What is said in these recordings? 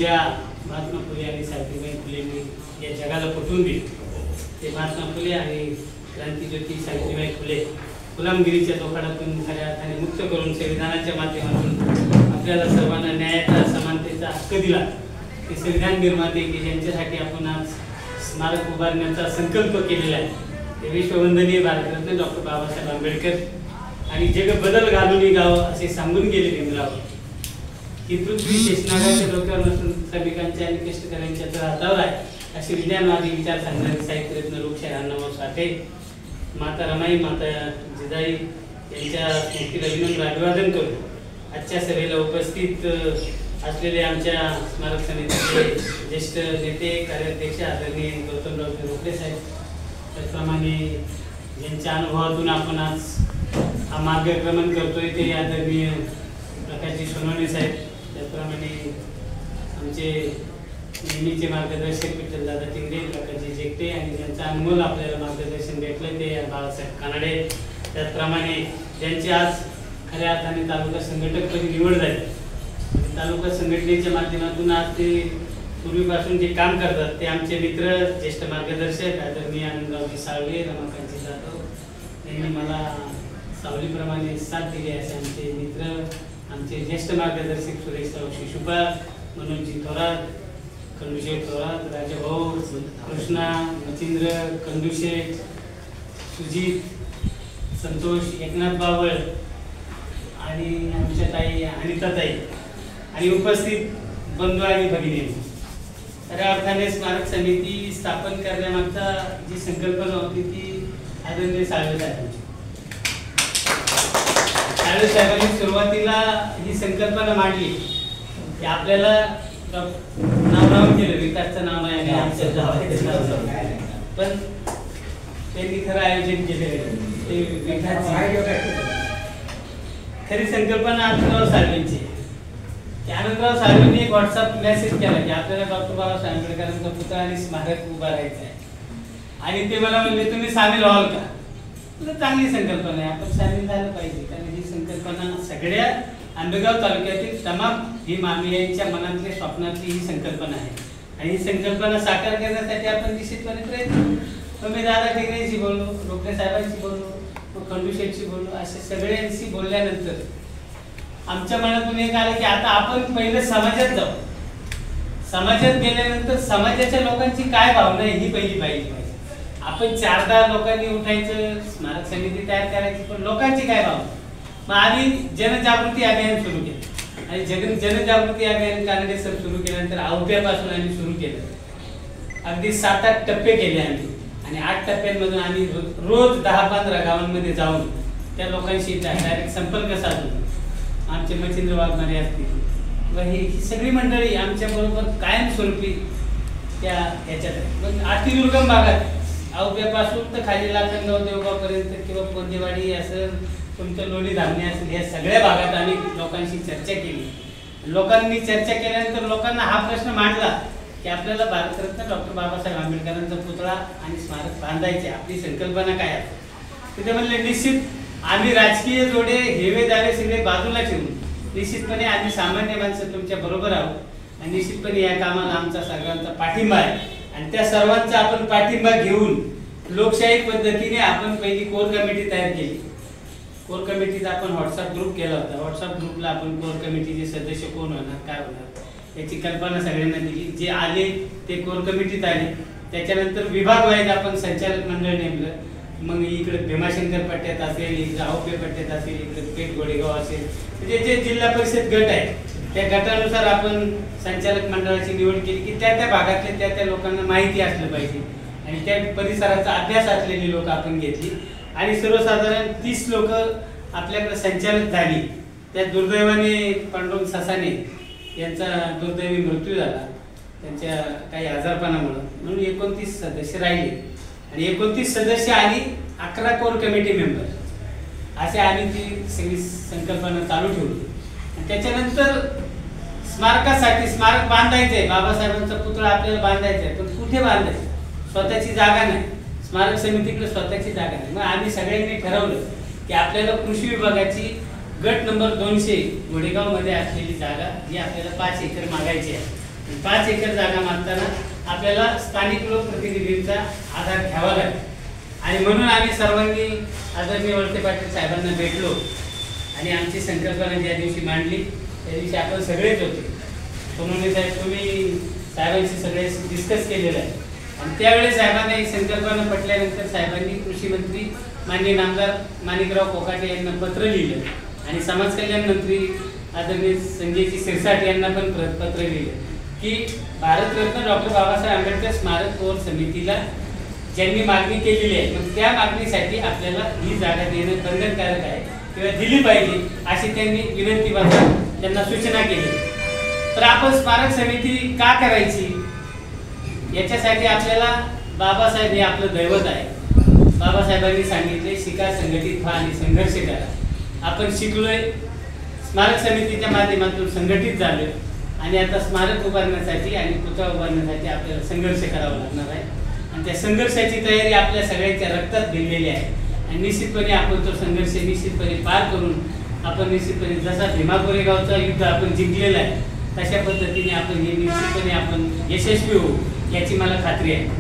ज्या महात्मा फुले आणि सावित्रीबाई फुलेंनी या जगाला पटवून दिली ते महात्मा फुले आणि क्रांतीज्योती सावित्रीबाई फुले गुलामगिरीच्या जोखडातून खऱ्या अर्थाने मुक्त करून संविधानाच्या माध्यमातून आपल्याला सर्वांना न्यायाचा समानतेचा हक्क दिला ते संविधान निर्माते की ज्यांच्यासाठी आपण आज स्मारक उभारण्याचा संकल्प केलेला आहे ते विश्ववंदनीय भारतरत्न डॉक्टर बाबासाहेब आंबेडकर आणि जग बदल घालून गाव असे सांगून गेले भीमराव की पृथ्वी शेषनागाच्या डोक्यावर नसून श्रमिकांच्या आणि कष्टकऱ्यांच्या तर हातावर आहे असे विज्ञानवादी विचार सांगणारे साहित्यरत्न लोकशाहीर अण्णाभाऊ साठे माता रमाई माता जिजाई यांच्या स्मृतीला विनम्र अभिवादन करू आजच्या सभेला उपस्थित असलेले आमच्या स्मारक समितीचे ज्येष्ठ नेते कार्याध्यक्ष आदरणीय गौतमराव रोकडे साहेब त्याचप्रमाणे ज्यांच्या अनुभवातून आपण आज हा मार्गक्रमण करतोय ते आदरणीय प्रकाशजी सोनवणे साहेब त्याचप्रमाणे आमचे नेहमीचे मार्गदर्शक विठ्ठलदादा टिंगरे प्रकाशजी जेकटे आणि ज्यांचा अनमोल आपल्याला मार्गदर्शन भेटलं ते बाळासाहेब कानडे त्याचप्रमाणे ज्यांची आज खऱ्या अर्थाने तालुका संघटकपदी निवड झाली तालुका संघटनेच्या माध्यमातून आज ते पूर्वीपासून जे काम करतात ते आमचे मित्र ज्येष्ठ मार्गदर्शक आदरणीय आनंदरावजी साळवे रमाकांतजी जाधव यांनी मला सावलीप्रमाणे साथ दिली असे आमचे मित्र आमचे ज्येष्ठ मार्गदर्शक सुरेशराव शिशुपाळ मनोजजी थोरात खंडूशेठ थोरात राजाभाऊ कृष्णा मचिंद्र खंडूशेठ सुजित संतोष एकनाथ बावळ आणि आमच्या ताई अनिताताई आणि उपस्थित बंधू आणि भगिनी खऱ्या अर्थाने स्मारक समिती स्थापन करण्यामागचा जी संकल्पना होती ती आदरणीय साळवे साहेबांनी सुरुवातीला ही संकल्पना मांडली की आपल्याला नाव केलं विकासचं नाव आहे आमचं पण त्यांनी खरं आयोजन केलेलं ते विकास खरी संकल्पना आनंदराव साळवेंची आनंदराव साळवेंनी एक व्हॉट्सअप मेसेज केला की आपल्याला डॉक्टर बाबासाहेब आंबेडकरांचा पुतळा आणि स्मारक उभारायचं आहे आणि ते मला म्हणले तुम्ही सामील व्हाल का तुला चांगली संकल्पना आहे आपण सामील झालं पाहिजे कारण ही संकल्पना सगळ्या आंबेगाव तालुक्यातील तमाम ही मामियांच्या मनातल्या स्वप्नातली ही संकल्पना आहे आणि ही संकल्पना साकार करण्यासाठी आपण निश्चितपणे प्रयत्न मी दादा टिंगरेंशी बोललो रोकडे साहेबांशी बोललो खंडूशेठशी बोललो असे सगळ्यांशी बोलल्यानंतर आमच्या मनातून एक आलं की आता आपण पहिले समाजात जाऊ समाजात गेल्यानंतर समाजाच्या लोकांची काय भावना आहे ही पहिली पाहिजे आपण 4-10 लोकांनी उठायचं स्मारक समिती तयार करायची पण लोकांची काय भावना मग आम्ही जनजागृती अभियान सुरू केलं आणि जनजागृती अभियान कानडे सर सुरू केल्यानंतर आवट्यापासून आम्ही सुरू केलं अगदी 7-8 टप्पे केले आम्ही आणि 8 टप्प्यांमधून आम्ही रोज 10-15 गावांमध्ये जाऊन त्या लोकांशी डायरेक्ट संपर्क साधून आमचे मचिंद्र वाघमारे असतील व ही सगळी मंडळी आमच्या बरोबर कायमस्वरूपी त्या ह्याच्यात मग अतिदुर्गम भागात आवट्यापासून तर खाली लाखनगाव देवगावपर्यंत किंवा पोंदेवाडी असेल तुमचं लोणी धामणे असेल या सगळ्या भागात आम्ही लोकांशी चर्चा केली लोकांनी चर्चा केल्यानंतर लोकांना हा प्रश्न मांडला की आपल्याला भारतरत्न डॉक्टर बाबासाहेब आंबेडकरांचा पुतळा आणि स्मारक बांधायचे आपली संकल्पना काय आहे ते म्हणले निश्चित आम्ही राजकीय जोडे हेवे दावे सगळे बाजूला ठेवून निश्चितपणे आम्ही सामान्य माणसं तुमच्या बरोबर आहोत आणि निश्चितपणे या कामाला आमचा सर्वांचा पाठिंबा आहे आणि त्या सर्वांचा आपण पाठिंबा घेऊन लोकशाही पद्धतीने आपण पहिली कोर कमिटी तयार केली कोर कमिटीचा आपण व्हॉट्सअप ग्रुप केला होता व्हॉट्सअप ग्रुपला आपण कोर कमिटीचे सदस्य कोण होणार काय होणार याची कल्पना सगळ्यांना दिली जे आले ते कोर कमिटीत आले त्याच्यानंतर विभाग वाईज आपण संचालक मंडळ नेमलं मग इकडे भीमाशंकर पट्ट्यात असेल इकडे आहोपे पट्ट्यात असेल इकडे पेठ गोडेगाव असेल म्हणजे जे जिल्हा परिषद गट आहे त्या गटानुसार आपण संचालक मंडळाची निवड केली की त्या भागातले त्या लोकांना माहिती असलं पाहिजे आणि त्या परिसराचा अभ्यास असलेली लोक आपण घेतली आणि सर्वसाधारण 30 लोक आपल्याकडे संचालक झाली त्या दुर्दैवाने पांडुरंग ससाने यांचा दुर्दैवी मृत्यू झाला त्यांच्या काही आजारपणामुळे म्हणून 29 सदस्य राहिले आणि 29 सदस्य आणि 11 कोर कमिटी मेंबर असे आम्ही ती सगळी संकल्पना चालू ठेवली आणि त्याच्यानंतर स्मारकासाठी स्मारक बांधायचंय बाबासाहेबांचा पुतळा आपल्याला बांधायचा आहे पण कुठे बांधायचं स्वतःची जागा नाही स्मारक समितीकडे स्वतःची जागा नाही मग आम्ही सगळ्यांनी ठरवलं की आपल्याला कृषी विभागाची गट नंबर 200 गोडेगाव मध्ये असलेली जागा जी आपल्याला 5 एकर मागायची आहे 5 एकर जागा मागताना आपल्याला स्थानिक लोकप्रतिनिधींचा आधार घ्यावा लागेल. आणि म्हणून आम्ही सर्वांनी आदरणीय वळसे पाटील साहेबांना भेटलो आणि आमची संकल्पना ज्या दिवशी मांडली त्या दिवशी आपण सगळेच होते. सोनवणे साहेब, तुम्ही साहेबांशी सगळे डिस्कस केलेलं आहे. आणि त्यावेळेस साहेबांना ही संकल्पना पटल्यानंतर साहेबांनी कृषी मंत्री माननीय नामदार माणिकराव कोकाटे यांना पत्र लिहिलं आणि समाज कल्याण मंत्री आदरणीय संजयजी शिरसाट यांना पण पत्र लिहिलं की भारतरत्न डॉक्टर बाबासाहेब आंबेडकर स्मारक कोर समितीला ज्यांनी मागणी केलेली आहे मग त्या मागणीसाठी आपल्याला ही जागा देणं बंधनकारक आहे किंवा दिली पाहिजे अशी त्यांनी विनंती पत्रात त्यांना सूचना केली. तर आपण स्मारक समिती का करायची याच्यासाठी आपल्याला बाबासाहेब हे आपलं दैवत आहे. बाबासाहेबांनी सांगितले शिका, संघटित व्हा आणि संघर्ष करा. आपण शिकलोय, स्मारक समितीच्या माध्यमातून संघटित झालोय आणि आता स्मारक उभारण्यासाठी आणि पुतळा उभारण्यासाठी आपल्याला संघर्ष करावा लागणार आहे. आणि त्या संघर्षाची तयारी आपल्या सगळ्यांच्या रक्तात भिनलेली आहे आणि निश्चितपणे आपण तो संघर्ष निश्चितपणे पार करून आपण निश्चितपणे जसा भीमा कोरेगावचा युद्ध आपण जिंकलेला आहे तशा पद्धतीने आपण हे निश्चितपणे आपण यशस्वी होऊ याची मला खात्री आहे.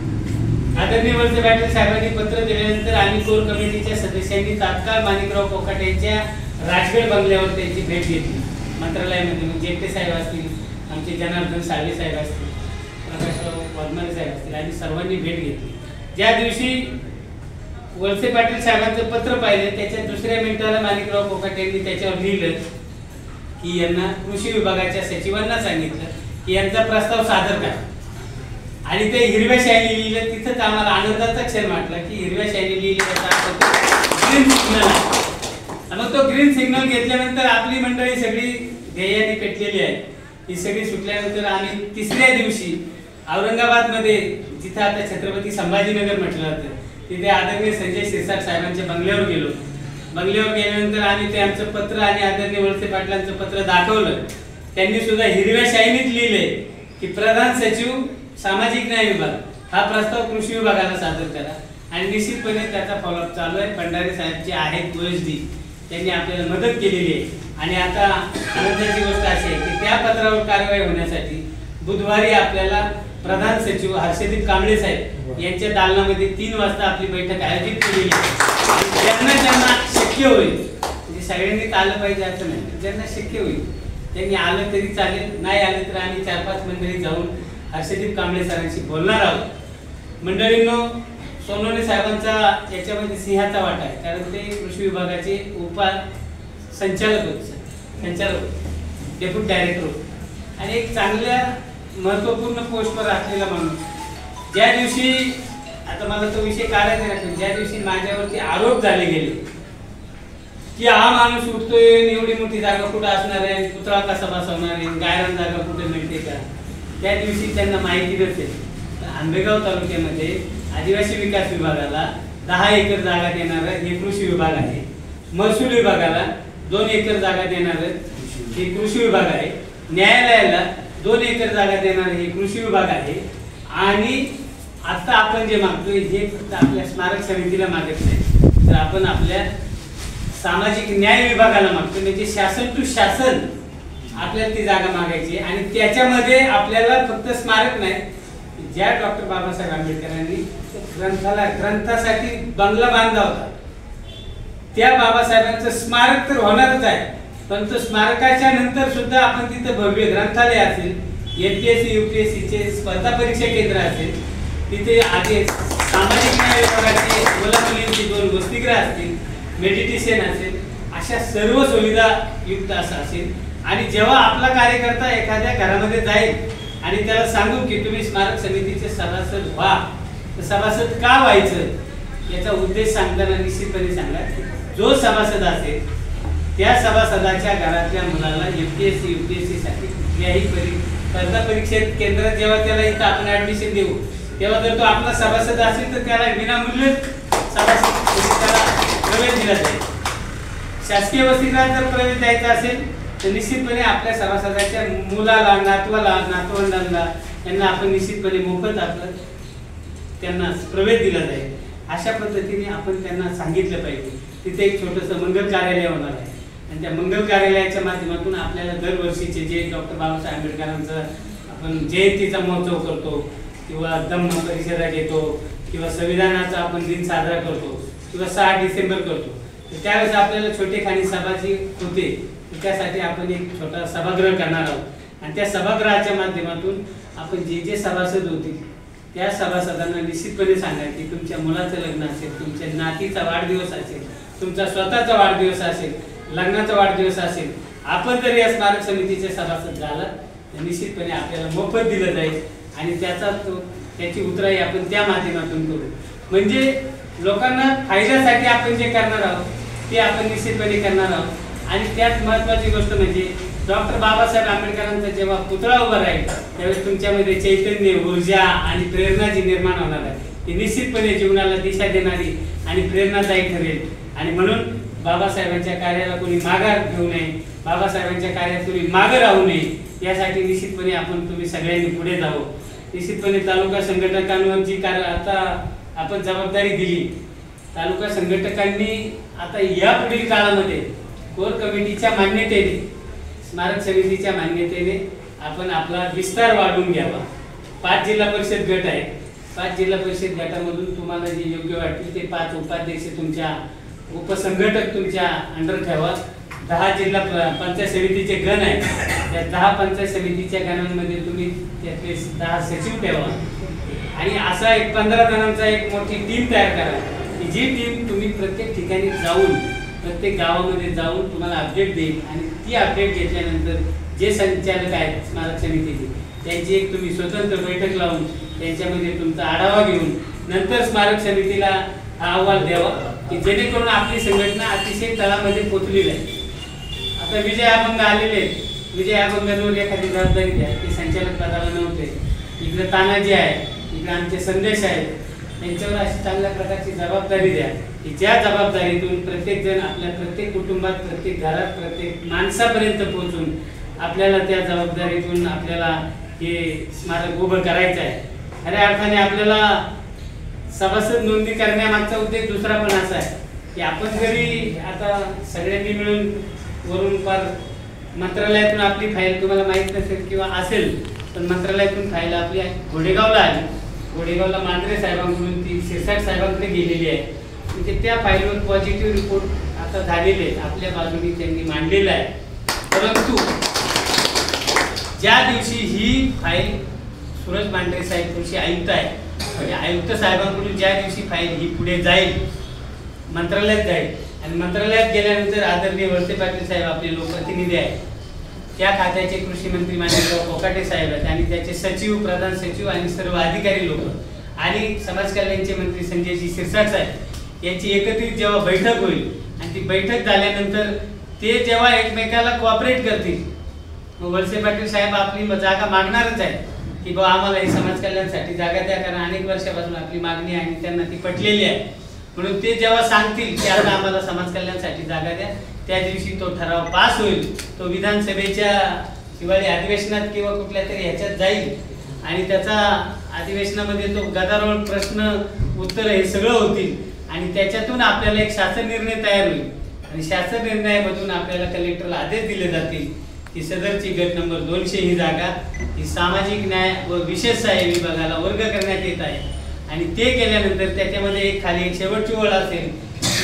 आदरणीय वळसे पाटील साहेबांनी पत्र दिल्यानंतर आम्ही कोर कमिटीच्या सदस्यांनी तात्काळ माणिकराव कोकाटे यांच्या राजगड बंगल्यावर त्यांची भेट घेतली. मंत्रालयामध्ये जेटे साहेब असतील, आमचे जनार्दन साळवे साहेब असतील, प्रकाशराव वाघमारे साहेब असतील आणि सर्वांनी भेट घेतली. ज्या दिवशी वळसे पाटील साहेबांचं पत्र पाहिलं त्याच्या दुसऱ्या मिनिटाला माणिकराव कोकाटे यांनी त्याच्यावर लिहिलं की यांना कृषी विभागाच्या सचिवांना सांगितलं की यांचा प्रस्ताव सादर करा. आणि ते हिरव्या शाईने लिहिलं. तिथंच आम्हाला आनंदाचा क्षण वाटला की हिरव्या शाईने लिहिलं ग्रीन सिग्नल आहे. मग तो ग्रीन सिग्नल घेतल्यानंतर आपली मंडळी सगळी ध्येयाने पेटलेली आहे. ही सगळी सुटल्यानंतर आम्ही तिसऱ्या दिवशी औरंगाबाद मध्ये जिथे आता छत्रपती संभाजीनगर म्हटलं जातं तिथे आदरणीय संजय शिरसाट साहेबांच्या बंगल्यावर गेलो. बंगल्यावर गेल्यानंतर आम्ही ते आमचं पत्र आणि आदरणीय वळसे पाटलांचं पत्र दाखवलं. त्यांनी सुद्धा हिरव्या शाईनीत लिहिले की प्रधान सचिव सामाजिक न्याय विभाग हा प्रस्ताव कृषी विभागाला सादर करा. आणि निश्चितपणे त्याचा फॉलोअप चालू आहे. भंडारे साहेब जे आहेत OSD त्यांनी आपल्याला मदत केलेली आहे. आणि आता आनंदाची गोष्ट अशी आहे की त्या पत्रावर कारवाई होण्यासाठी बुधवारी आपल्याला प्रधान सचिव हर्षदीप कांबळे साहेब यांच्या दालनामध्ये 3 वाजता आपली बैठक आयोजित केलेली आहे. ज्यांना शक्य होईल म्हणजे सगळ्यांनीच आलं पाहिजे असं नाही, ज्यांना शक्य होईल त्यांनी आलं तरी चालेल, नाही आलं तर आम्ही 4-5 मंडळी जाऊन हर्षदीप कांबळे सरांशी बोलणार आहोत. मंडळींनो, सोनवणे साहेबांचा याच्यामध्ये सिंहाचा वाटा आहे कारण ते कृषी विभागाचे संचालक डेप्युटी डायरेक्टर होते आणि एक चांगल्या महत्वपूर्ण पोस्टवर असलेला माणूस. ज्या दिवशी आता मला तो विषय काढायचा नाही, ज्या दिवशी माझ्यावरती आरोप झाले गेले की हा माणूस उठतोय, एवढी मोठी जागा कुठं असणार आहे, पुतळा कसा बसवणार आहे, गायरान जागा कुठे मिळते का, त्या दिवशी त्यांना माहिती नसेल. आंबेगाव तालुक्यामध्ये आदिवासी विकास विभागाला 10 एकर जागा देणार हे कृषी विभाग आहे. महसूल विभागाला 2 एकर जागा देणार हे कृषी विभाग आहे. न्यायालयाला 2 एकर जागा देणार हे कृषी विभाग आहे. आणि आता आपण जे मागतोय हे फक्त आपल्या स्मारक समितीला मागत नाही तर आपण आपल्या सामाजिक न्याय विभागाला मागतो. म्हणजे शासन टू शासन आपल्याला ती जागा मागायची आणि त्याच्यामध्ये आपल्याला फक्त स्मारक नाही, ज्या डॉक्टर बाबासाहेब आंबेडकरांनी ग्रंथासाठी बंगला बांधला होता त्या बाबासाहेबांचं स्मारक तर होणारच आहे. पण तो स्मारकाच्या नंतर सुद्धा आपण तिथे भव्य ग्रंथालय असेल, MPSC UPSC चे स्पर्धा परीक्षा केंद्र असेल, तिथे आधी सामाजिक न्याय विभागाचे मुलामुलींची 2 वसतिगृह असतील, मेडिटेशन असेल, अशा सर्व सुविधा युक्त असं असेल. आणि जेव्हा आपला कार्यकर्ता एखाद्या घरामध्ये जाईल आणि त्याला सांगू की तुम्ही स्मारक समितीचे सभासद व्हा, तर सभासद का व्हायचं याचा उद्देश सांगताना निश्चितपणे सांगा जो सभासद असेल त्या सभासदाच्या घरातल्या मुलाला MPSC UPSC साठी कुठल्याही स्पर्धा परीक्षेत केंद्रात जेव्हा त्याला इथं आपण ऍडमिशन देऊ तेव्हा जर तो आपला सभासद असेल तर त्याला विनामूल्य सभासद प्रवेश दिला जाईल. शासकीय वसतिगृहात जर प्रवेश द्यायचा असेल तर निश्चितपणे आपल्या सभासदाच्या मुलाला, नातवाला, नातवंडांना यांना आपण निश्चितपणे मोफत आपलं त्यांना प्रवेश दिला जाईल. अशा पद्धतीने आपण त्यांना सांगितलं पाहिजे. तिथे एक छोटंसं मंगल कार्यालय होणार आहे आणि त्या मंगल कार्यालयाच्या माध्यमातून आपल्याला दरवर्षीचे जे डॉक्टर बाबासाहेब आंबेडकरांचं आपण जयंतीचा महोत्सव करतो किंवा धम्म परिषदा घेतो किंवा संविधानाचा आपण दिन साजरा करतो किंवा 6 डिसेंबर करतो, त्यावेळेस आपल्याला छोटेखानी सभा जी होते त्यासाठी आपण एक छोटा सभागृह करणार आहोत आणि त्या सभागृहाच्या माध्यमातून आपण जे जे सभासद होतील त्या सभासदांना निश्चितपणे सांगा की तुमच्या मुलाचं लग्न असेल, तुमच्या नातीचा वाढदिवस असेल, तुमचा स्वतःचा वाढदिवस असेल, लग्नाचा वाढदिवस असेल, आपण जर या स्मारक समितीचे सभासद झाला तर निश्चितपणे आपल्याला मोफत दिलं जाईल आणि त्याची उतराई आपण त्या माध्यमातून करू. म्हणजे लोकांना फायद्यासाठी आपण जे करणार आहोत ते आपण निश्चितपणे करणार आहोत. आणि त्यात महत्त्वाची गोष्ट म्हणजे डॉक्टर बाबासाहेब आंबेडकरांचा जेव्हा पुतळा उभा राहील त्यावेळेस तुमच्यामध्ये चैतन्य, ऊर्जा आणि प्रेरणा जी निर्माण होणार आहे ती निश्चितपणे जीवनाला दिशा देणारी आणि प्रेरणादायी ठरेल. आणि म्हणून बाबासाहेबांच्या कार्याला कोणी माघार घेऊ नये, बाबासाहेबांच्या कार्यात कोणी मागे राहू नये, यासाठी निश्चितपणे तुम्ही सगळ्यांनी पुढे जावं. निश्चितपणे तालुका संघटकांवर जी आता आपण जबाबदारी दिली, तालुका संघटकांनी आता यापुढील काळामध्ये कोर कमिटीच्या मान्यतेने, स्मारक समितीच्या मान्यतेने आपण आपला विस्तार वाढवून घ्यावा. 5 जिल्हा परिषद गट आहे. 5 जिल्हा परिषद गटामधून तुम्हाला जे योग्य वाटतील ते 5 उपाध्यक्ष तुमच्या उपसंघटक तुमच्या अंडर ठेवा. 10 जिल्हा पंचायत समितीचे गण आहेत. त्या 10 पंचायत समितीच्या गणांमध्ये तुम्ही त्यातले 10 सचिव ठेवा आणि असा एक 15 जणांचा एक मोठी टीम तयार करा की जी टीम तुम्ही प्रत्येक ठिकाणी जाऊन, प्रत्येक गावामध्ये जाऊन तुम्हाला अपडेट देईल आणि ती अपडेट घेतल्यानंतर जे संचालक आहेत स्मारक समितीचे त्यांची एक तुम्ही स्वतंत्र बैठक लावून त्यांच्यामध्ये तुमचा आढावा घेऊन नंतर स्मारक समितीला हा अहवाल द्यावा की जेणेकरून आपली संघटना अतिशय तळामध्ये पोहोचली जाईल. आता विजय अभंग आलेले, विजय अभंगांवर एखादी जबाबदारी द्या. ते संचालक पदाला नव्हते, इकडे तानाजी आहे, इकडे आमचे संदेश आहेत, त्यांच्यावर अशी चांगल्या प्रकारची जबाबदारी द्या की ज्या जबाबदारीतून प्रत्येक जण आपल्या प्रत्येक कुटुंबात, प्रत्येक घरात, प्रत्येक माणसापर्यंत पोहोचून आपल्याला त्या जबाबदारीतून आपल्याला हे स्मारक उभं करायचं आहे. खऱ्या अर्थाने आपल्याला सभासद नोंदणी करण्यामागचा उद्देश दुसरा पण असा आहे की आपण जरी आता सगळ्यांनी मिळून वरून पार मंत्रालयातून आपली फाईल तुम्हाला माहीत नसेल किंवा असेल पण मंत्रालयातून फाईल आपली घोडेगावला आली, घोडेगावला मांद्रे साहेबांकडून ती शिरसाट साहेबांकडे गेलेली आहे. म्हणजे त्या फाईलवर पॉझिटिव्ह रिपोर्ट आता झालेले आहेत, आपल्या बाजूने त्यांनी मांडलेला आहे. परंतु ज्या दिवशी ही फाईल सुरज मांढरे साहेब कृषी आयुक्त आहे, म्हणजे आयुक्त साहेबांकडून ज्या दिवशी फाईल ही पुढे जाईल, मंत्रालयात जाईल आणि मंत्रालयात गेल्यानंतर आदरणीय वळसे पाटील साहेब आपले लोकप्रतिनिधी आहेत, त्या खात्याचे कृषी मंत्री माननीय कोकाटे साहेब आहेत आणि त्याचे सचिव, प्रधान सचिव आणि सर्व अधिकारी लोक आणि समाज कल्याणचे मंत्री संजयजी शिरसाट साहेब यांची एकत्रित जेव्हा बैठक होईल आणि ती बैठक झाल्यानंतर ते जेव्हा एकमेकाला कोऑपरेट करतील, वळसे पाटील साहेब आपली जागा मागणारच आहे की बाबा आम्हाला ही समाज कल्याणासाठी जागा द्या, कारण अनेक वर्षापासून आपली मागणी आहे आणि त्यांना ती पटलेली आहे. म्हणून ते जेव्हा सांगतील की आता आम्हाला समाज कल्याणासाठी जागा द्या, त्या दिवशी तो ठराव पास होईल, तो विधानसभेच्या हिवाळी अधिवेशनात किंवा कुठल्या तरी ह्याच्यात जाईल आणि त्याचा अधिवेशनामध्ये तो गदारोळ, प्रश्न, उत्तर हे सगळं होतील आणि त्याच्यातून आपल्याला एक शासन निर्णय तयार होईल आणि शासन निर्णयामधून आपल्याला कलेक्टरला आदेश दिले जातील की सदरची गट नंबर 200 ही जागा ही सामाजिक न्याय व विशेष सहाय्य विभागाला वर्ग करण्यात येत आहे. आणि ते केल्यानंतर त्याच्यामध्ये एक खाली एक शेवटची ओळ असेल,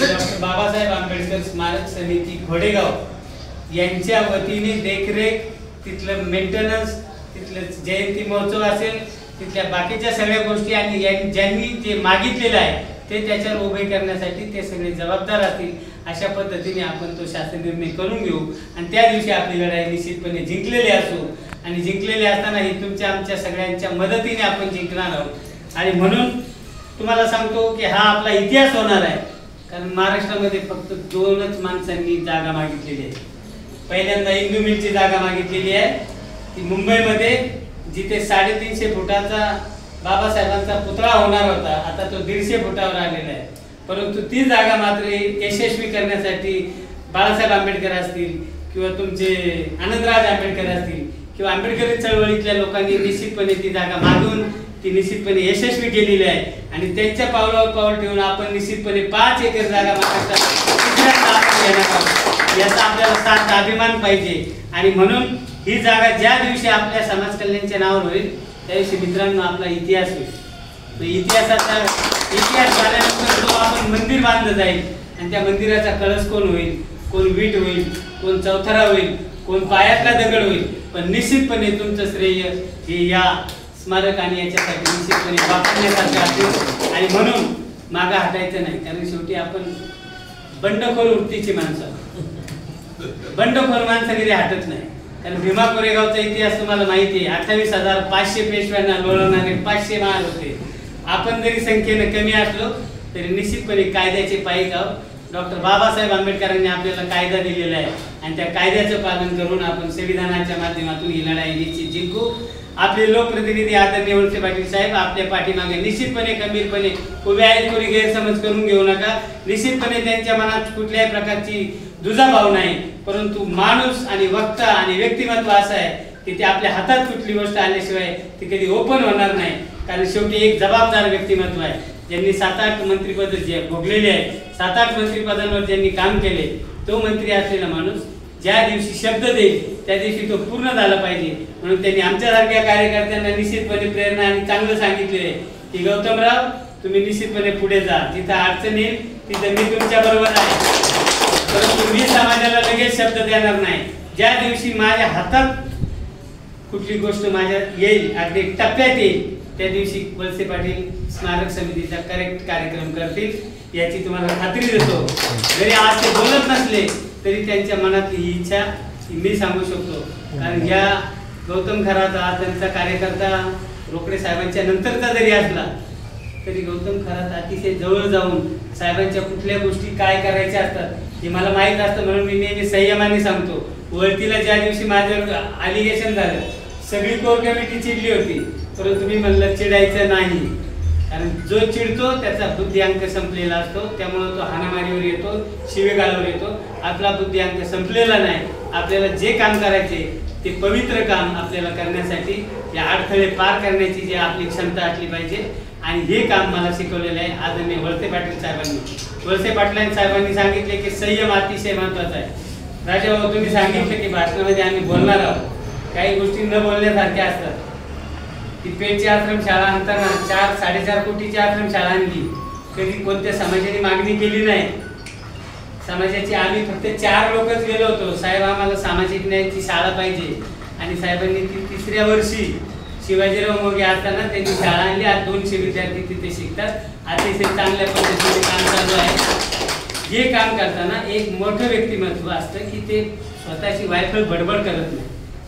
डॉक्टर बाबासाहेब आंबेडकर स्मारक समिती घोडेगाव यांच्या वतीने देखरेख, तिथलं मेंटेनन्स, तिथलं जयंती महोत्सव असेल, तिथल्या बाकीच्या सगळ्या गोष्टी आणि ज्यांनी जे मागितलेलं आहे ते त्याच्यावर उभे करण्यासाठी ते सगळे जबाबदार असतील. अशा पद्धतीने आपण तो शासन निर्णय करून घेऊ आणि त्या दिवशी आपली लढाई निश्चितपणे जिंकलेली असू आणि जिंकलेली असताना ही तुमच्या आमच्या सगळ्यांच्या मदतीने आपण जिंकणार आहोत. आणि म्हणून तुम्हाला सांगतो की हा आपला इतिहास होणार आहे, कारण महाराष्ट्रामध्ये फक्त 2च माणसांनी जागा मागितलेली आहे. पहिल्यांदा इंदू मिलची जागा मागितलेली आहे, ती मुंबईमध्ये जिथे 350 फुटाचा बाबासाहेबांचा पुतळा होणार होता, आता तो 150 फुटावर आलेला आहे. परंतु ती जागा मात्र यशस्वी करण्यासाठी बाळासाहेब आंबेडकर असतील किंवा तुमचे आनंदराज आंबेडकर असतील किंवा आंबेडकरी चळवळीतल्या लोकांनी निश्चितपणे ती जागा मागून ती निश्चितपणे यशस्वी केलेली आहे आणि त्यांच्या पावलावर पाऊल ठेवून आपण निश्चितपणे 5 एकर जागा मागायचा याचा आपल्याला साथ अभिमान पाहिजे. आणि म्हणून ही जागा ज्या दिवशी आपल्या समाज कल्याणच्या नावावर होईल त्या दिवशी मित्रांनो आपला इतिहास होईल. इतिहासाचा इतिहास झाल्यानंतर जो आपण मंदिर बांधलं जाईल आणि त्या मंदिराचा कळस कोण होईल, कोण वीट होईल, कोण चौथरा होईल, कोण पायातला दगड होईल, पण निश्चितपणे तुमचं श्रेय हे या स्मारक आणि याच्यासाठी निश्चितपणे वापरण्यासारखं असेल. आणि म्हणून मागं हटायचं नाही, कारण शेवटी आपण बंडखोर वृत्तीची माणसं, बंडखोर माणसं कधी हटत नाही. कारण भीमा कोरेगावचा इतिहास तुम्हाला माहिती आहे. 28,500 पेशव्यांना लोळवणारे 500 महाल होते. आपण जरी संख्येने कमी असलो तरी निश्चितपणे कायद्याचे पायी आहोत. डॉक्टर बाबासाहेब आंबेडकरांनी आपल्याला कायदा दिलेला आहे आणि त्या कायद्याचं पालन करून आपण संविधानाच्या माध्यमातून ही लढाई निश्चित जिंकू. आपले लोकप्रतिनिधी आदरणीय वळसे पाटील साहेब आपल्या पाठीमागे निश्चितपणे खंबीरपणे उभे आहेत. कोणी गैरसमज करून घेऊ नका. निश्चितपणे त्यांच्या मनात कुठल्याही प्रकारची दुजाभाव नाही, परंतु माणूस आणि वक्ता आणि व्यक्तिमत्व असं आहे की ते आपल्या हातात कुठली गोष्ट आल्याशिवाय ती कधी ओपन होणार नाही. कारण शेवटी एक जबाबदार व्यक्तिमत्व आहे. ज्यांनी 7-8 मंत्रिपद जे भोगलेले आहेत, 7-8 मंत्रिपदांवर ज्यांनी काम केले, तो मंत्री असलेला माणूस ज्या दिवशी शब्द देईल त्या दिवशी तो पूर्ण झाला पाहिजे. म्हणून त्यांनी आमच्यासारख्या कार्यकर्त्यांना निश्चितपणे प्रेरणा आणि चांगलं सांगितलेलं आहे की गौतमराव तुम्ही निश्चितपणे पुढे जा, जिथं अडचण येईल तिथं मी तुमच्या बरोबर आहे, परंतु मी समाजाला लगेच शब्द देणार नाही. ज्या दिवशी माझ्या हातात कुठली गोष्ट माझ्या येईल, अगदी टप्प्यात येईल, त्या दिवशी वळसे पाटील स्मारक समितीचा करेक्ट कार्यक्रम करतील याची तुम्हाला खात्री देतो. जरी आज ते बोलत नसले तरी त्यांच्या मनातली ही इच्छा मी सांगू शकतो. कारण या गौतम खरात त्यांचा कार्यकर्ता रोकडे साहेबांच्या नंतरचा जरी असला तरी गौतम खरात अतिशय जवळ जाऊन साहेबांच्या कुठल्या गोष्टी काय करायच्या असतात हे मला माहीत असतं. म्हणून मी नेहमी संयमाने सांगतो. वळतीला ज्या दिवशी माझ्यावर अलिगेशन झालं सगळी कोर कमिटी चिडली होती, परंतु मी म्हणलं चिडायचं नाही. कारण जो चिडतो त्याचा बुद्धिअंक संपलेला असतो, त्यामुळे तो हाणामारीवर येतो, शिवेगाळावर येतो. आपला बुद्धिअंक संपलेला नाही. आपल्याला जे काम करायचे ते पवित्र काम आपल्याला करण्यासाठी या अडथळे पार करण्याची जी आपली क्षमता असली पाहिजे. आणि हे काम मला शिकवलेलं आहे आदरणीय वळसे पाटील साहेबांनी. वळसे पाटील साहेबांनी सांगितले की संयम अतिशय महत्त्वाचा आहे. राजाभाऊ तुम्ही सांगितलं की भाषणामध्ये आम्ही बोलणार आहोत, काही गोष्टी न बोलण्यासारख्या असतात. ती पेठची आश्रमशाळा आणताना 4-4.5 कोटीची आश्रमशाळा आणली. कधी कोणत्या समाजाने मागणी केली नाही. समाजाची आम्ही फक्त 4 लोकच गेलो होतो, साहेब आम्हाला सामाजिक न्यायाची शाळा पाहिजे. आणि साहेबांनी ती 3ऱ्या वर्षी शिवाजीराव मोगे असताना त्यांनी शाळा आणली. आज 200 विद्यार्थी तिथे शिकतात. अतिशय चांगल्या पद्धतीने काम चालू आहे. हे काम करताना एक मोठं व्यक्तिमत्व असतं की ते स्वतःची वायफळ बडबड करत नाही,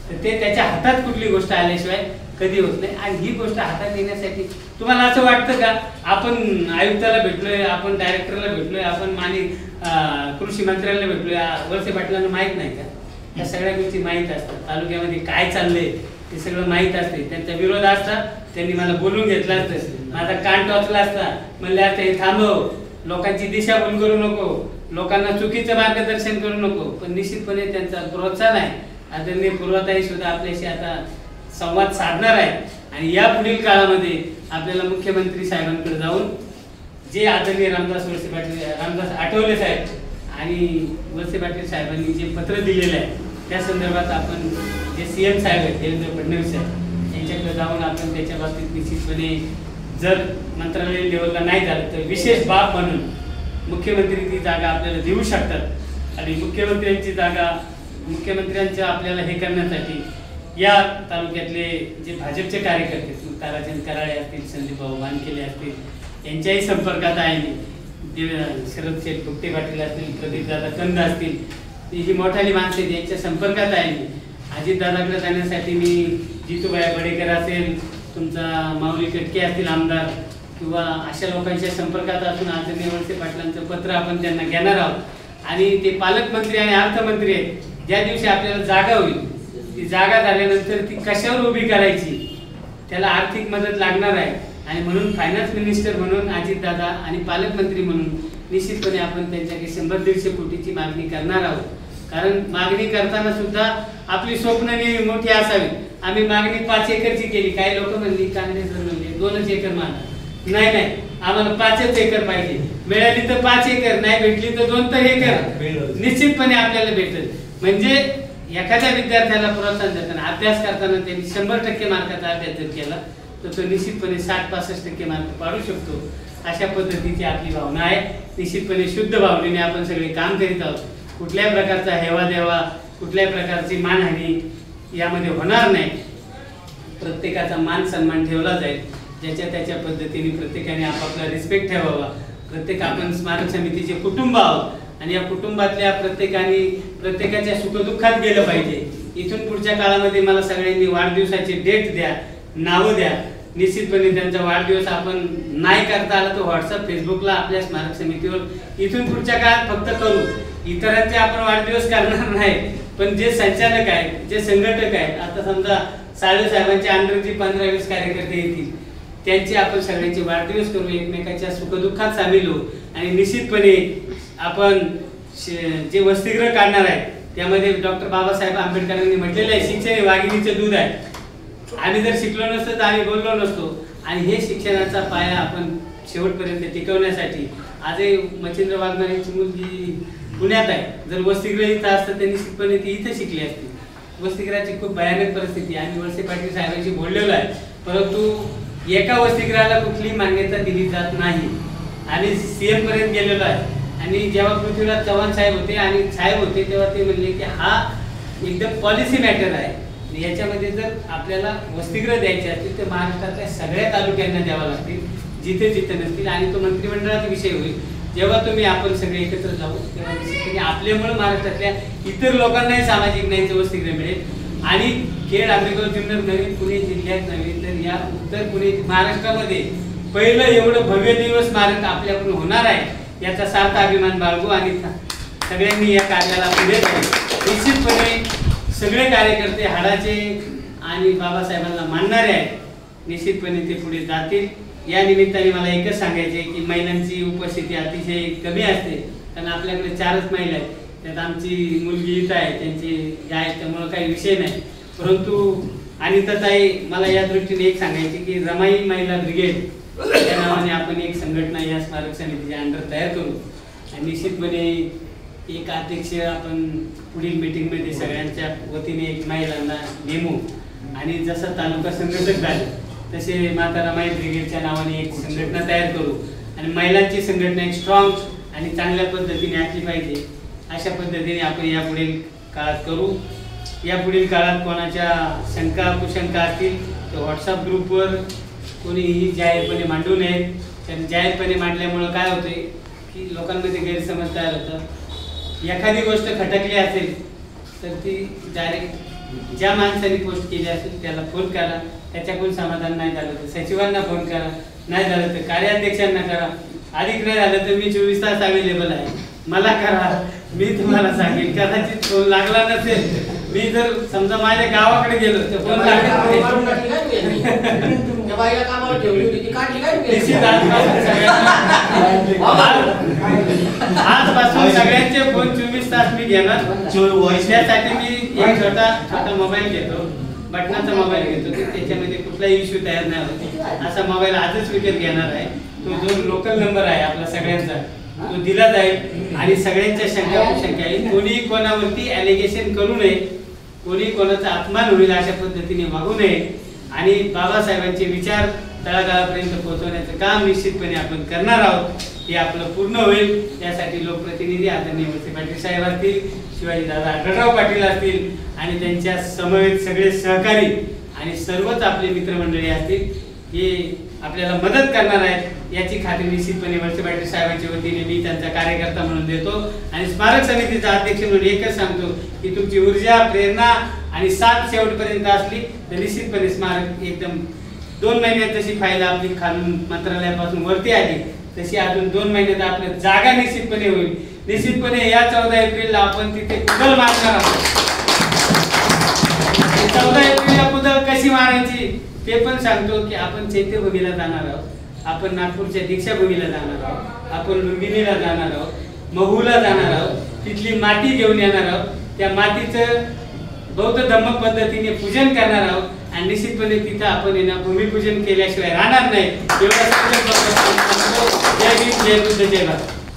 तर ते त्याच्या हातात कुठली गोष्ट आल्याशिवाय कधी होत नाही. आणि ही गोष्ट हातात येण्यासाठी तुम्हाला असं वाटतं का आपण आयुक्ताला भेटलोय, आपण डायरेक्टरला भेटलोय, आपण कृषी मंत्र्याला भेटलोय, वळसे पाटलांना माहीत नाही का? या सगळ्या गोष्टी माहीत असतात. तालुक्यामध्ये काय चाललंय ते सगळं माहीत असते. त्यांचा विरोध असता त्यांनी मला बोलून घेतला असतं, माझा कान टोचला असता, म्हणले आता हे थांबव, लोकांची दिशाभूल करू नको, लोकांना चुकीचं मार्गदर्शन करू नको. पण निश्चितपणे त्यांचा प्रोत्साहन आहे. आदरणीय पूर्वताई सुद्धा आपल्याशी आता संवाद साधणार आहे. आणि या पुढील काळामध्ये आपल्याला मुख्यमंत्री साहेबांकडे जाऊन जे आदरणीय रामदास आठवले साहेब आणि वळसे पाटील साहेबांनी जे पत्र दिलेलं आहे त्या संदर्भात आपण जे CM साहेब आहेत देवेंद्र फडणवीस साहेब यांच्याकडे जाऊन आपण त्याच्या बाबतीत निश्चितपणे जर मंत्रालय लेवलला नाही झालं तर विशेष बाब म्हणून मुख्यमंत्री ती जागा आपल्याला देऊ शकतात. आणि मुख्यमंत्र्यांची जागा मुख्यमंत्र्यांच्या आपल्याला हे करण्यासाठी या तालुक्यातले जे भाजपचे कार्यकर्ते ताराचंद कराळे असतील, संदीप भाऊ वानखेडे असतील, यांच्याही संपर्कात आहे मी. शरद शेठ गुप्ते पाटील असतील, प्रदीपदादा कंद असतील, ही मोठाली माणसं आहेत, यांच्या संपर्कात आहे मी. अजितदादाकडे जाण्यासाठी मी जितूबाई बडेकर असेल, तुमचा माऊली कटके असतील आमदार, किंवा अशा लोकांच्या संपर्कात असून आदरणीय वळसे पाटलांचं पत्र आपण त्यांना घेणार आहोत. आणि ते पालकमंत्री आणि अर्थमंत्री आहेत. ज्या दिवशी आपल्याला जागा होईल ती जागा झाल्यानंतर ती कशावर उभी करायची त्याला आर्थिक मदत लागणार आहे. आणि म्हणून फायनान्स मिनिस्टर म्हणून अजितदादा आणि पालकमंत्री म्हणून निश्चितपणे आपण त्यांच्याकडे 100-150 कोटीची मागणी करणार आहोत. कारण मागणी करताना सुद्धा आपली स्वप्न मोठी असावी. आम्ही मागणी 5 एकरची केली. काही लोक म्हणली काँग्रेस म्हणले 2च एकर मागा. नाही, आम्हाला 5च एकर पाहिजे. मिळाली तर 5 एकर, नाही भेटली तर 2 तर एकर निश्चितपणे आपल्याला भेटेल. म्हणजे एखाद्या विद्यार्थ्याला प्रोत्साहन देताना अभ्यास करताना त्यांनी 100% मार्काचा अभ्यास जर केला तर तो निश्चितपणे 60-65% मार्क पाडू शकतो. अशा पद्धतीची आपली भावना आहे. निश्चितपणे शुद्ध भावनेने आपण सगळे काम करीत आहोत. कुठल्याही प्रकारचा हेवा-देवा, कुठल्याही प्रकारची मानहानी यामध्ये होणार नाही. प्रत्येकाचा मान सन्मान ठेवला जाईल. ज्याच्या त्याच्या पद्धतीने प्रत्येकाने आपापला रिस्पेक्ट ठेवावा. प्रत्येक आपण स्मारक समितीचे कुटुंब आहोत आणि या कुटुंबातल्या प्रत्येकाने प्रत्येकाच्या सुखदुःखात गेलं पाहिजे. इथून पुढच्या काळामध्ये मला सगळ्यांनी वाढदिवसाचे डेट द्या, नावं द्या. निश्चितपणे त्यांचा वाढदिवस आपण नाही करता आला तर व्हॉट्सअप, फेसबुकला आपल्या स्मारक समितीवर इथून पुढच्या काळात फक्त करू. इतरांचे आपण वाढदिवस करणार नाही, पण जे संचालक आहेत, जे संघटक आहेत, आता समजा साळवे साहेबांच्या अंडरचे 15-20 कार्यकर्ते येतील, त्यांचे आपण सगळ्यांचे वाढदिवस करू, एकमेकाच्या सुखदुःखात सामील होऊ आणि निश्चितपणे आपण जे वसतिगृह काढणार आहे त्यामध्ये डॉक्टर बाबासाहेब आंबेडकरांनी म्हटलेलं आहे, शिक्षण हे वाघिणीचे दूध आहे. आम्ही जर शिकलो नसतो तर आम्ही बोललो नसतो आणि हे शिक्षणाचा पाया आपण शेवटपर्यंत टिकवण्यासाठी आजही मच्छिंद्र वाघमारेंची मुलगी पुण्यात आहे. जर वसतिगृह इथं असतं तर निश्चितपणे ती इथं शिकली असती. वसतिगृहाची खूप भयानक परिस्थिती आहे. आम्ही वळसे पाटील साहेबांशी बोललेलो आहे, परंतु एका वसतिगृहाला कुठली मान्यता दिली जात नाही. आम्ही CM पर्यंत गेलेलो आहे आणि जेव्हा पृथ्वीराज चव्हाण साहेब होते आणि साहेब होते तेव्हा ते म्हणले की हा एकदम पॉलिसी मॅटर आहे. याच्यामध्ये जर आपल्याला वसतिगृह द्यायचे असतील तर महाराष्ट्रातल्या सगळ्या तालुक्यांना द्यावं लागतील, जिथे जिथे नसतील, आणि तो मंत्रिमंडळाचा विषय होईल. जेव्हा तुम्ही आपण सगळे एकत्र जाऊ तेव्हा निश्चितपणे आपल्यामुळे महाराष्ट्रातल्या इतर लोकांनाही सामाजिक न्यायाचं वसतिगृह मिळेल. आणि खेड आंबेगाव जुन्नर नवीन पुणे जिल्ह्यात नव्हे तर या उत्तर पुणे महाराष्ट्रामध्ये पहिलं एवढं भव्य दिवस स्मारक आपल्याकडून होणार आहे याचा सार्थ अभिमान बाळगू आणि सगळ्यांनी या कार्याला पुढे जाईल. निश्चितपणे सगळे कार्यकर्ते हाडाचे आणि बाबासाहेबांना मानणारे आहेत. निश्चितपणे ते पुढे जातील. या निमित्ताने मला एकच सांगायचे की महिलांची उपस्थिती अतिशय कमी असते, कारण आपल्याकडे 4च महिला आहेत. त्यात आमची मुलगी इथं आहे, त्यांची आहे, त्यामुळं काही विषय नाही. परंतु अनिताताई मला या दृष्टीने एक सांगायचे की रमाई महिला ब्रिगेड या नावाने आपण एक संघटना या स्मारक समितीच्या अंडर तयार करू आणि निश्चितपणे एक अध्यक्ष आपण पुढील मीटिंगमध्ये सगळ्यांच्या वतीने एक महिलांना नेमू आणि जसं तालुका संघटक झाले तसे माता रमाई ब्रिगेडच्या नावाने एक संघटना तयार करू आणि महिलांची संघटना एक स्ट्रॉंग आणि चांगल्या पद्धतीने असली पाहिजे. अशा पद्धतीने आपण यापुढील काळात करू. यापुढील काळात कोणाच्या शंका कुशंका असतील तर व्हॉट्सअप ग्रुपवर कोणीही जाहीरपणे मांडू नयेत. कारण जाहीरपणे मांडल्यामुळं काय होते की लोकांमध्ये गैरसमज तयार होतात. एखादी गोष्ट खटकली असेल तर ती डायरेक्ट ज्या माणसाने पोस्ट केली असेल त्याला फोन करा. त्याच्याकडून समाधान नाही झालं तर सचिवांना फोन करा, नाही झालं तर कार्याध्यक्षांना करा, अधिक नाही झालं तर मी 24 तास अवेलेबल आहे, मला करा, मी तुम्हाला सांगेन. कदाचित फोन लागला नसेल, मी जर समजा माझ्या गावाकडे गेलो तर फोन आजपासून सगळ्यांचे फोन 24 तास मी घेणार. त्यासाठी मी एक छोटा मोबाईल घेतो, बटनाचा मोबाईल घेतो, त्याच्यामध्ये कुठलाही इश्यू तयार नाही होत असा मोबाईल आजच विकत घेणार आहे. तो जो लोकल नंबर आहे आपला सगळ्यांचा तो दिला जाईल आणि सगळ्यांच्या शंका कुशंका येईल. कोणी कोणावरती ॲलिगेशन करू नये, कोणी कोणाचा अपमान होईल अशा पद्धतीने वागू नये आणि बाबासाहेबांचे विचार तळागाळापर्यंत पोहोचवण्याचं काम निश्चितपणे आपण करणार आहोत. हे आपलं पूर्ण होईल. त्यासाठी लोकप्रतिनिधी आदरणीय वळसे पाटील साहेब असतील, शिवाजीदादा आढळराव पाटील असतील आणि त्यांच्या समवेत सगळे सहकारी आणि सर्वच आपले मित्रमंडळी असतील, हे आपल्याला मदत करणार आहेत याची खात्री निश्चितपणे वळसे पाटील साहेबांच्या वतीने मी त्यांचा कार्यकर्ता म्हणून देतो आणि स्मारक समितीचा अध्यक्ष म्हणून एकच सांगतो की तुमची ऊर्जा, प्रेरणा आणि साथ शेवटपर्यंत असली तर निश्चितपणे स्मारक एकदम 2 महिन्यात जशी फाईल आपली खालून मंत्रालयापासून वरती आली तशी अजून 2 महिन्यात आपल्या जागा निश्चितपणे होईल. निश्चितपणे या 14 एप्रिलला आपण तिथे कुदळ मारणार आहोत. 14 एप्रिलला कुदळ कशी मारायची ते पण सांगतो की आपण चैत्यभूमीला जाणार आहोत, आपण नागपूरच्या दीक्षाभूमीला जाणार आहोत, आपण लुंबिनीला जाणार आहोत, महूला जाणार आहोत, तिथली माती घेऊन येणार आहोत, त्या मातीचं बौद्ध धम्म पद्धतीने पूजन करणार आहोत आणि निश्चितपणे तिथं आपण भूमिपूजन केल्याशिवाय राहणार नाही. एवढा जय भीम, जय बुद्ध, जय भारत.